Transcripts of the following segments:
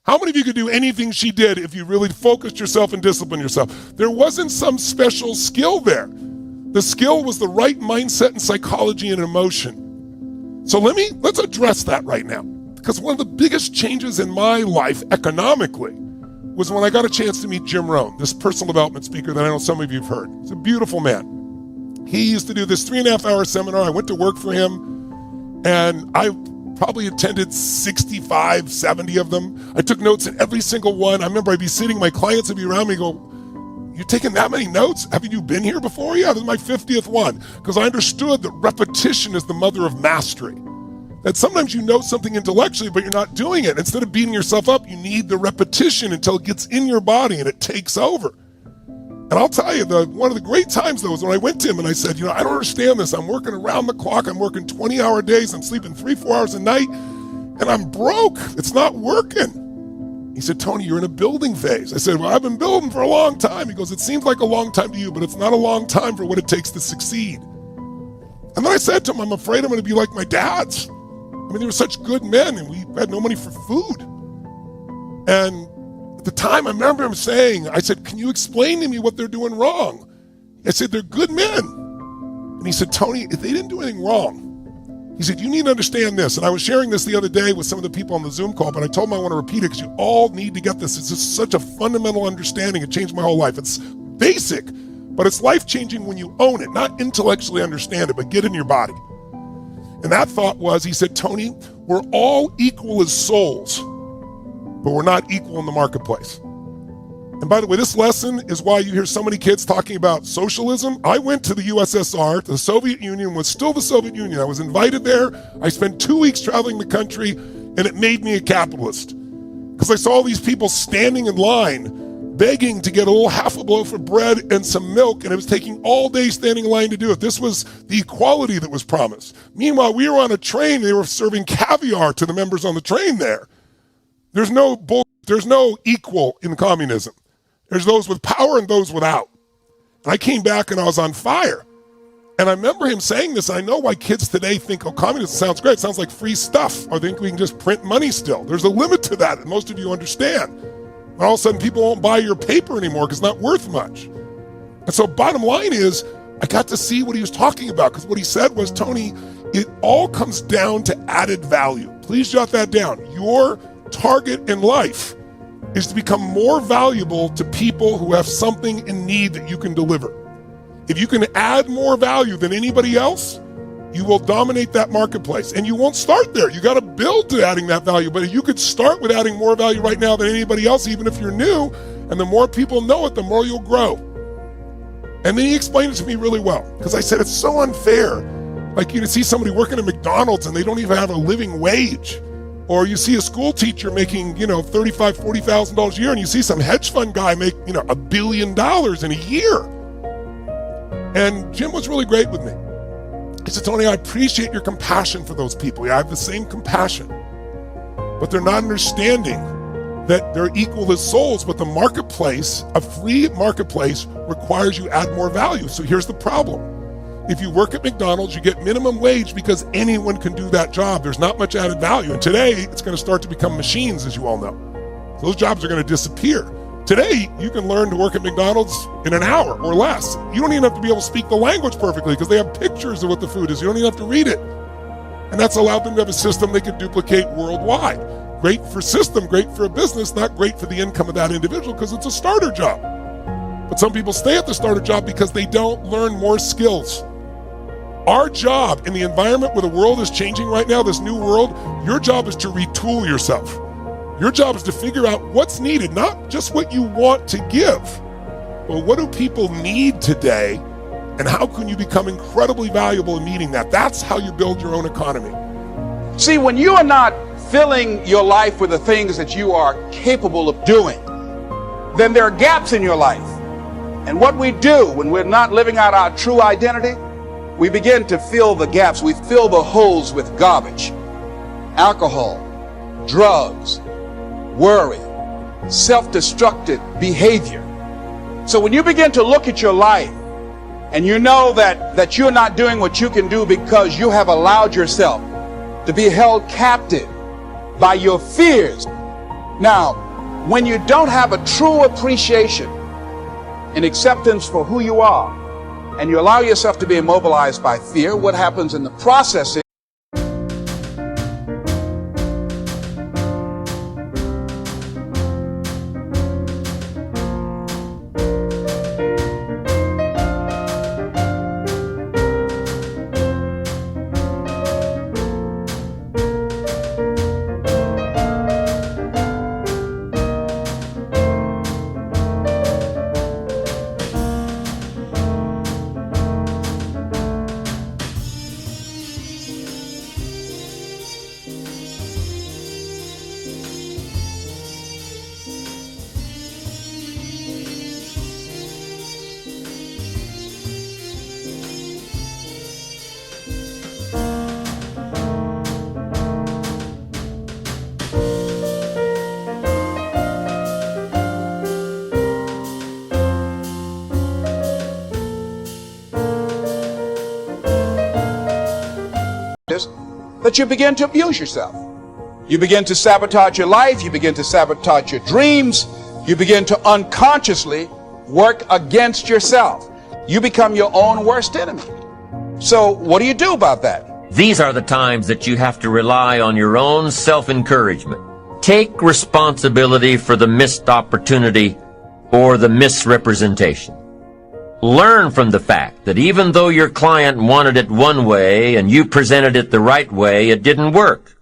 How many of you could do anything she did if you really focused yourself and disciplined yourself? There wasn't some special skill there. The skill was the right mindset and psychology and emotion. So let's address that right now. Because one of the biggest changes in my life economically was when I got a chance to meet Jim Rohn, this personal development speaker that I know some of you have heard. He's a beautiful man. He used to do this 3.5-hour seminar. I went to work for him, and I probably attended 65, 70 of them. I took notes in every single one. I remember I'd be sitting, my clients would be around me and go, "You're taking that many notes? Haven't you been here before?" "Yeah, this is my 50th one." Because I understood that repetition is the mother of mastery. That sometimes you know something intellectually, but you're not doing it. Instead of beating yourself up, you need the repetition until it gets in your body and it takes over. And I'll tell you, one of the great times, though, was when I went to him and I said, I don't understand this. I'm working around the clock. I'm working 20-hour days. I'm sleeping 3-4 hours a night, and I'm broke. It's not working. He said, "Tony, you're in a building phase." I said, "Well, I've been building for a long time." He goes, "It seems like a long time to you, but it's not a long time for what it takes to succeed." And then I said to him, "I'm afraid I'm going to be like my dads. I mean, they were such good men, and we had no money for food." And at the time, I remember him saying, I said, "Can you explain to me what they're doing wrong?" I said, "They're good men." And he said, "Tony, if they didn't do anything wrong," he said, "you need to understand this." And I was sharing this the other day with some of the people on the Zoom call, but I told them I want to repeat it because you all need to get this. It's just such a fundamental understanding. It changed my whole life. It's basic, but it's life-changing when you own it, not intellectually understand it, but get in your body. And that thought was, he said, "Tony, we're all equal as souls, but we're not equal in the marketplace." And by the way, this lesson is why you hear so many kids talking about socialism. I went to the USSR. The Soviet Union was still the Soviet Union. I was invited there. I spent 2 weeks traveling the country, and it made me a capitalist. Because I saw these people standing in line, begging to get a little half a loaf of bread and some milk, and it was taking all day standing in line to do it. This was the equality that was promised. Meanwhile, we were on a train, they were serving caviar to the members on the train there. There's no equal in communism. There's those with power and those without. And I came back and I was on fire. And I remember him saying this, and I know why kids today think, "Oh, communism sounds great. It sounds like free stuff." Or think we can just print money still. There's a limit to that, and most of you understand. And all of a sudden, people won't buy your paper anymore because it's not worth much. And so bottom line is, I got to see what he was talking about, because what he said was, "Tony, it all comes down to added value." Please jot that down. Your target in life is to become more valuable to people who have something in need that you can deliver. If you can add more value than anybody else, you will dominate that marketplace. And you won't start there. You got to build to adding that value. But you could start with adding more value right now than anybody else, even if you're new. And the more people know it, the more you'll grow. And then he explained it to me really well, because I said, it's so unfair. Like, you see somebody working at McDonald's and they don't even have a living wage. Or you see a school teacher making, $35,000, $40,000 a year, and you see some hedge fund guy make, $1 billion in a year. And Jim was really great with me. He said, "Tony, I appreciate your compassion for those people. Yeah, I have the same compassion. But they're not understanding that they're equal as souls, but the marketplace, a free marketplace, requires you add more value. So here's the problem. If you work at McDonald's, you get minimum wage because anyone can do that job. There's not much added value. And today, it's going to start to become machines, as you all know. So those jobs are going to disappear. Today, you can learn to work at McDonald's in an hour or less. You don't even have to be able to speak the language perfectly because they have pictures of what the food is. You don't even have to read it. And that's allowed them to have a system they could duplicate worldwide. Great for system, great for a business, not great for the income of that individual because it's a starter job. But some people stay at the starter job because they don't learn more skills. Our job in the environment where the world is changing right now, this new world, your job is to retool yourself. Your job is to figure out what's needed, not just what you want to give, but what do people need today, and how can you become incredibly valuable in meeting that? That's how you build your own economy. See, when you are not filling your life with the things that you are capable of doing, then there are gaps in your life. And what we do when we're not living out our true identity, we begin to fill the gaps. We fill the holes with garbage, alcohol, drugs, worry, self-destructive behavior. So when you begin to look at your life and you know that you're not doing what you can do because you have allowed yourself to be held captive by your fears, Now, when you don't have a true appreciation and acceptance for who you are, and you allow yourself to be immobilized by fear, what happens in the process that you begin to abuse yourself. You begin to sabotage your life. You begin to sabotage your dreams. You begin to unconsciously work against yourself. You become your own worst enemy. So what do you do about that? These are the times that you have to rely on your own self-encouragement. Take responsibility for the missed opportunity or the misrepresentation. Learn from the fact that even though your client wanted it one way and you presented it the right way, it didn't work.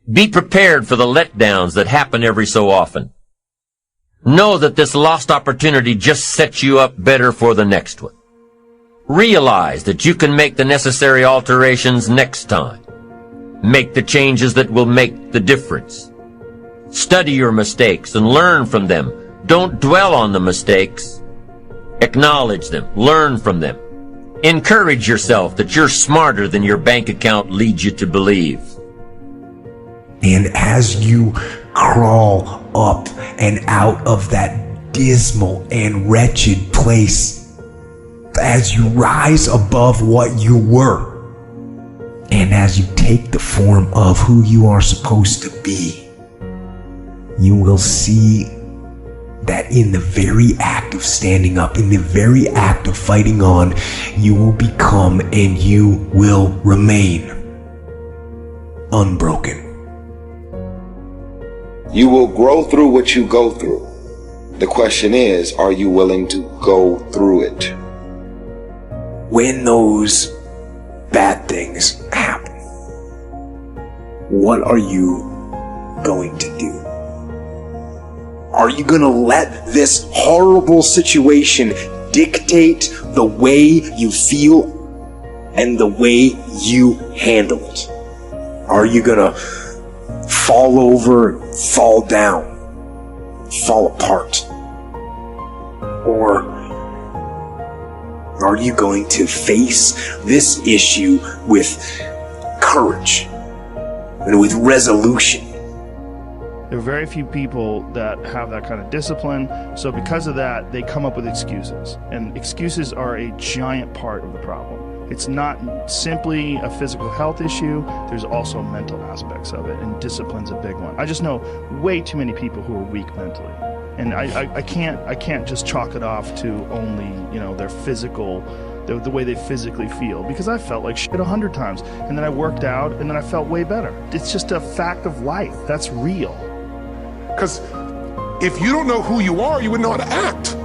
Be prepared for the letdowns that happen every so often. Know that this lost opportunity just sets you up better for the next one. Realize that you can make the necessary alterations next time. Make the changes that will make the difference. Study your mistakes and learn from them. Don't dwell on the mistakes. Acknowledge them. Learn from them. Encourage yourself that you're smarter than your bank account leads you to believe. And as you crawl up and out of that dismal and wretched place, as you rise above what you were, and as you take the form of who you are supposed to be, you will see that in the very act of standing up, in the very act of fighting on, you will become and you will remain unbroken. You will grow through what you go through. The question is, are you willing to go through it? When those bad things happen, what are you going to do? Are you going to let this horrible situation dictate the way you feel and the way you handle it? Are you going to fall over, fall down, fall apart? Or are you going to face this issue with courage and with resolution? There are very few people that have that kind of discipline, so because of that, they come up with excuses. And excuses are a giant part of the problem. It's not simply a physical health issue, there's also mental aspects of it, and discipline's a big one. I just know way too many people who are weak mentally. And I can't just chalk it off to only, their physical, the way they physically feel, because I felt like shit 100 times, and then I worked out, and then I felt way better. It's just a fact of life. That's real. Because if you don't know who you are, you wouldn't know how to act.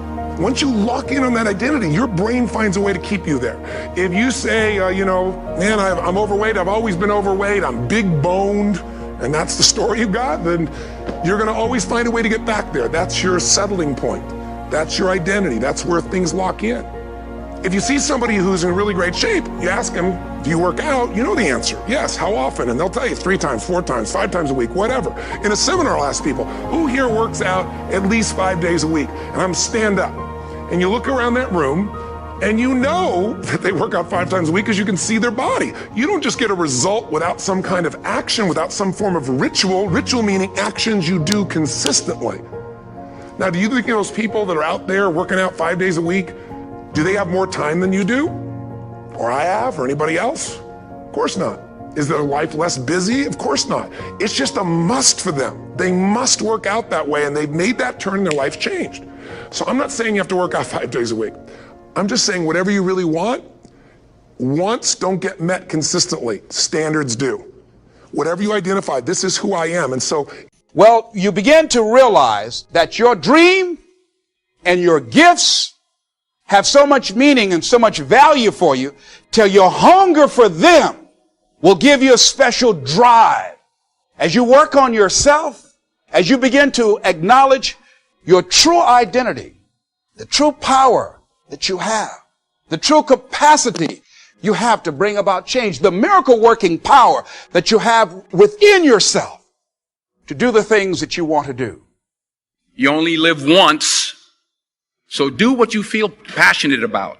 Once you lock in on that identity, your brain finds a way to keep you there. If you say, man, I'm overweight, I've always been overweight, I'm big boned, and that's the story you got, then you're gonna always find a way to get back there. That's your settling point. That's your identity. That's where things lock in. If you see somebody who's in really great shape, you ask them, do you work out? You know the answer. Yes, how often? And they'll tell you 3 times, 4 times, 5 times a week, whatever. In a seminar, I'll ask people, who here works out at least 5 days a week? And I'm stand up. And you look around that room, and you know that they work out 5 times a week because you can see their body. You don't just get a result without some kind of action, without some form of ritual. Ritual meaning actions you do consistently. Now, do you think those people that are out there working out 5 days a week, do they have more time than you do? Or I have, or anybody else? Of course not. Is their life less busy? Of course not. It's just a must for them. They must work out that way, and they've made that turn in their life changed. So I'm not saying you have to work out 5 days a week. I'm just saying whatever you really want, wants don't get met consistently. Standards do. Whatever you identify, this is who I am. And so, well, you begin to realize that your dream and your gifts have so much meaning and so much value for you till your hunger for them will give you a special drive. As you work on yourself, as you begin to acknowledge your true identity, the true power that you have, the true capacity you have to bring about change, the miracle working power that you have within yourself to do the things that you want to do. You only live once, so do what you feel passionate about.